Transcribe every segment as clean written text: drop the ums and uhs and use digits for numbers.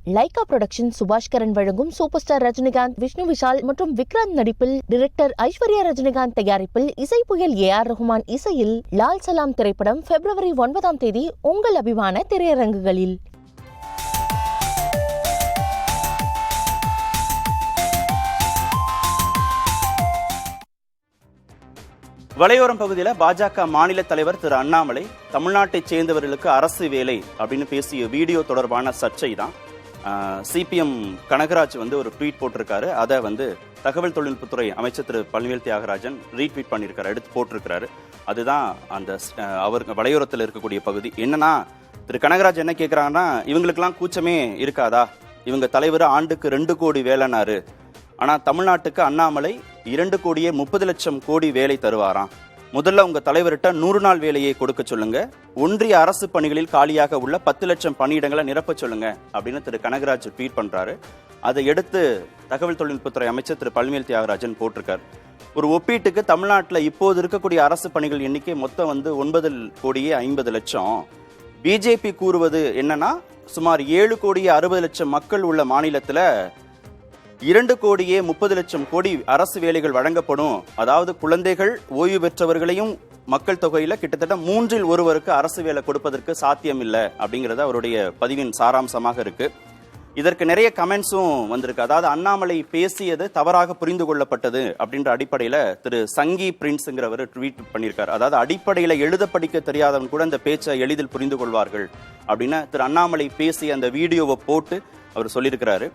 Lyca production Subaskaran வழங்கும் super star Rajinikanth, Vishnu Vishal மற்றும் விக்ராந்த் நடிப்பில், டைரக்டர் ஐஸ்வர்யா ரஜினிகாந்த் தயாரிப்பில், இசை புயல் AR ரஹ்மான் இசையில் லால் சலாம் திரைப்படம் February 9 உங்கள் அபிமான திரையரங்குகளில். வலையோரம் பகுதியில் பாஜக மாநில தலைவர் திரு அண்ணாமலை தமிழ்நாட்டைச் சேர்ந்தவர்களுக்கு அரசு வேலை அப்படின்னு பேசிய வீடியோ தொடர்பான சர்ச்சை தான். சிபிஎம் கனகராஜ் ஒரு ட்வீட் போட்டிருக்காரு. அதை தகவல் தொழில்நுட்பத்துறை அமைச்சர் திரு பழனிவேல் தியாகராஜன் ரீட்வீட் பண்ணியிருக்காரு, எடுத்து போட்டிருக்கிறாரு. அதுதான் அந்த அவர் வலையோரத்தில் இருக்கக்கூடிய பகுதி. என்னன்னா, திரு கனகராஜ் என்ன கேட்குறாங்கன்னா, இவங்களுக்கெல்லாம் கூச்சமே இருக்காதா? இவங்க தலைவர் ஆண்டுக்கு 2 கோடி வேலைனாரு. ஆனால் தமிழ்நாட்டுக்கு அண்ணாமலை 2,30,00,000 கோடி வேலை தருவாராம். முதல்ல உங்க தலைவர்கிட்ட 100 நாள் வேலையை கொடுக்க சொல்லுங்க, ஒன்றிய அரசு பணிகளில் காலியாக உள்ள 10 லட்சம் பணியிடங்களை நிரப்ப சொல்லுங்க அப்படின்னு திரு கனகராஜ் ட்வீட் பண்றாரு. அதை எடுத்து தகவல் தொழில்நுட்பத்துறை அமைச்சர் திரு பழனிவேல் தியாகராஜன் போட்டிருக்காரு. ஒரு ஒப்பீட்டுக்கு தமிழ்நாட்டில் இப்போது இருக்கக்கூடிய அரசு பணிகள் எண்ணிக்கை மொத்தம் 9,50,00,000. பிஜேபி கூறுவது என்னன்னா, சுமார் 7,60,00,000 மக்கள் உள்ள மாநிலத்தில் 2,30,00,000 கோடி அரசு வேலைகள் வழங்கப்படும். அதாவது குழந்தைகள், ஓய்வு பெற்றவர்களையும் மக்கள் தொகையில கிட்டத்தட்ட 3இல் 1 அரசு வேலை கொடுப்பதற்கு சாத்தியம் இல்லை அப்படிங்கிறது அவருடைய பதிவின் சாராம்சமாக இருக்கு. இதற்கு நிறைய கமெண்ட்ஸும் வந்திருக்கு. அதாவது அண்ணாமலை பேசியது தவறாக புரிந்து கொள்ளப்பட்டது அப்படின்ற அடிப்படையில திரு சங்கி பிரின்ஸ்ங்கிறவர் ட்வீட் பண்ணியிருக்காரு. அதாவது அடிப்படையில எழுத படிக்க தெரியாதவன் கூட இந்த பேச்சை எளிதில் புரிந்து கொள்வார்கள் அப்படின்னு திரு அண்ணாமலை பேசி அந்த வீடியோவை போட்டு அவர் சொல்லியிருக்கிறாரு.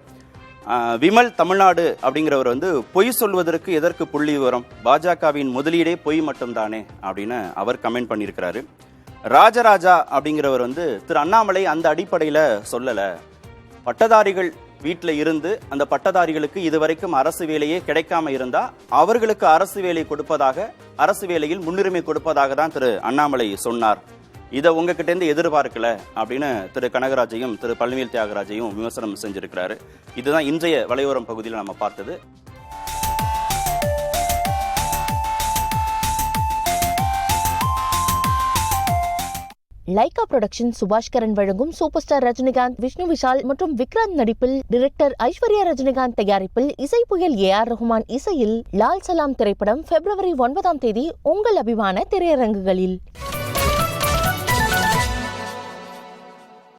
விமல் தமிழ்நாடு அப்படிங்கிறவர் பொய் சொல்வதற்கு எதற்கு புள்ளி விவரம்? பாஜகவின் முதலீடே பொய் மட்டும்தானே அப்படின்னு அவர் கமெண்ட் பண்ணியிருக்கிறாரு. ராஜராஜா அப்படிங்கிறவர் திரு அண்ணாமலை அந்த அடிப்படையில சொல்லல. பட்டதாரிகள் வீட்டில் இருந்து அந்த பட்டதாரிகளுக்கு இதுவரைக்கும் அரசு வேலையே கிடைக்காம இருந்தா அவர்களுக்கு அரசு வேலை கொடுப்பதாக, அரசு வேலையில் முன்னுரிமை கொடுப்பதாக தான் திரு அண்ணாமலை சொன்னார். இதை உங்ககிட்ட இருந்து எதிர்பார்க்கல அப்படின்னு திரு கனகராஜையும் திரு பழனிவேல் தியாகராஜையும் விமர்சனம் செஞ்சிருக்கிறாரு. இதுதான் இன்றைய வலையோரம் பகுதியில் நம்ம பார்த்தது. லைகா புரொடக்ஷன் சுபாஷ்கரன் வழங்கும் சூப்பர் ஸ்டார் ரஜினிகாந்த், விஷ்ணு விஷால் மற்றும் விக்ராந்த் நடிப்பில், டைரக்டர் ஐஸ்வர்யா ரஜினிகாந்த் தயாரிப்பில், இசை புயல் AR ரஹ்மான் இசையில் லால் சலாம் திரைப்படம் February 9 உங்கள் அபிமான திரையரங்குகளில்.